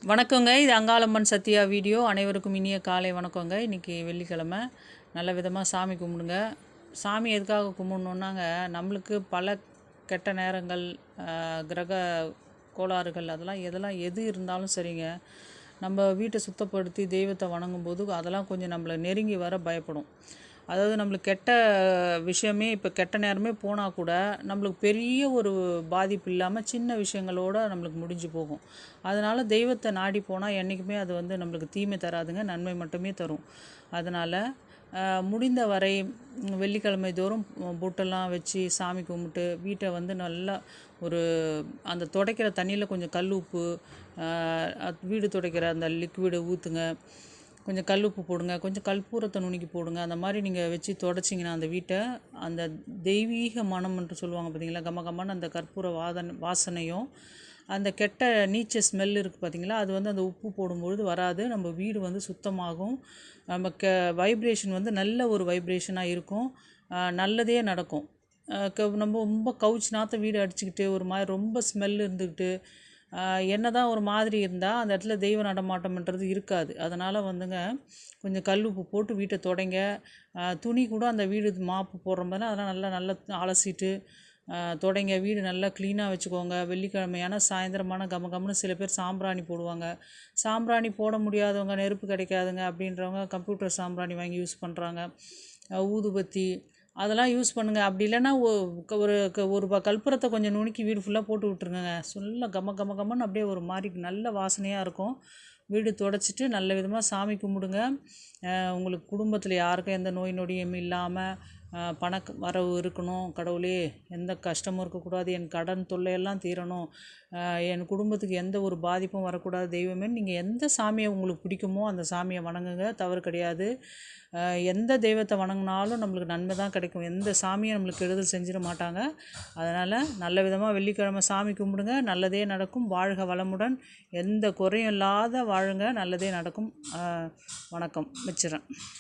வணக்கங்க. இது அங்காளம்மன் சத்யா வீடியோ. அனைவருக்கும் இனிய காலை வணக்கங்க. இன்றைக்கி வெள்ளிக்கிழமை. நல்ல விதமாக சாமி கும்பிடுங்க. சாமி எதுக்காக கும்பிடணுன்னாங்க, நம்மளுக்கு பல கெட்ட நேரங்கள், கிரக கோளாறுகள் எதெல்லாம் எது இருந்தாலும் சரிங்க, நம்ம வீட்டை சுத்தப்படுத்தி தெய்வத்தை வணங்கும்போது அதெல்லாம் கொஞ்சம் நம்மளை நெருங்கி வர பயப்படும். அதாவது நம்மளுக்கு கெட்ட விஷயமே இப்போ கெட்ட நேரமே போனால் கூட நம்மளுக்கு பெரிய ஒரு பாதிப்பு இல்லாமல் சின்ன விஷயங்களோடு நம்மளுக்கு முடிஞ்சு போகும். அதனால் தெய்வத்தை நாடி போனால் என்றைக்குமே அது நம்மளுக்கு தீமை தராதுங்க, நன்மை மட்டுமே தரும். அதனால் முடிந்த வரை வெள்ளிக்கிழமை தோறும் பொட்டெல்லாம் வச்சு சாமி கும்பிட்டு வீட்டை நல்லா ஒரு அந்த துடைக்கிற தண்ணியில் கொஞ்சம் கல் உப்பு, வீடு துடைக்கிற அந்த லிக்விடை ஊற்றுங்க, கொஞ்சம் கல் உப்பு போடுங்க, கொஞ்சம் கற்பூரத்தை நுணுக்கி போடுங்க. அந்த மாதிரி நீங்கள் வச்சு தொடச்சிங்கன்னா அந்த வீட்டை, அந்த தெய்வீக மனம் என்று சொல்லுவாங்க பார்த்தீங்களா, கம கமன்னு அந்த கற்பூர வாசனையும் அந்த கெட்ட நீச்ச ஸ்மெல் இருக்குது பார்த்தீங்களா, அது அந்த உப்பு போடும்பொழுது வராது. நம்ம வீடு சுத்தமாகும். நம்ம வைப்ரேஷன் நல்ல ஒரு வைப்ரேஷனாக இருக்கும். நல்லதே நடக்கும். நம்ம ரொம்ப கவுச் நாற்ற வீடு அடிச்சுக்கிட்டு ஒரு மாதிரி ரொம்ப ஸ்மெல் இருந்துக்கிட்டு என்னதான் ஒரு மாதிரி இருந்தால் அந்த இடத்துல தெய்வ நடமாட்டம்ன்றது இருக்காது. அதனால் கொஞ்சம் கல் உப்பு போட்டு வீட்டை துடைங்க. துணி கூட அந்த வீடு மாப்பு போடுற மாதிரி அதெல்லாம் நல்லா நல்லா அலசிட்டு துடைங்க. வீடு நல்லா க்ளீனாக வச்சுக்கோங்க. வெள்ளிக்கிழமையான சாயந்தரமான கமன்னு சில பேர் சாம்பிராணி போடுவாங்க. சாம்பிராணி போட முடியாதவங்க, நெருப்பு கிடைக்காதுங்க அப்படின்றவங்க கம்ப்யூட்டர் சாம்பிராணி வாங்கி யூஸ் பண்ணுறாங்க. ஊதுபத்தி அதெல்லாம் யூஸ் பண்ணுங்கள். அப்படி இல்லைன்னா ஒரு கற்பூரத்தை கொஞ்சம் நுணுக்கி வீடு ஃபுல்லாக போட்டு விட்ருங்க. சொல்ல கமன்னு அப்படியே ஒரு மாதிரி நல்ல வாசனையாக இருக்கும். வீடு துடைச்சிட்டு நல்ல விதமாக சாமி கும்பிடுங்க. உங்களுக்கு குடும்பத்தில் யாருக்கும் எந்த நோய் நொடியும் இல்லாமல் வரவு இருக்கணும். கடவுளே, எந்த கஷ்டமும் இருக்கக்கூடாது, என் கடன் தொல்லையெல்லாம் தீரணும், என் குடும்பத்துக்கு எந்த ஒரு பாதிப்பும் வரக்கூடாது தெய்வமே. நீங்கள் எந்த சாமியை உங்களுக்கு பிடிக்குமோ அந்த சாமியை வணங்குங்க, தவறு கிடையாது. எந்த தெய்வத்தை வணங்கினாலும் நம்மளுக்கு நன்மை தான் கிடைக்கும். எந்த சாமியும் நம்மளுக்கு கெடுதல் செஞ்சிட மாட்டாங்க. அதனால் நல்ல விதமாக வெள்ளிக்கிழமை சாமி கும்பிடுங்க, நல்லதே நடக்கும். வாழ்க வளமுடன், எந்த குறையும் இல்லாத வாழுங்க, நல்லதே நடக்கும். வணக்கம், வச்சிடறேன்.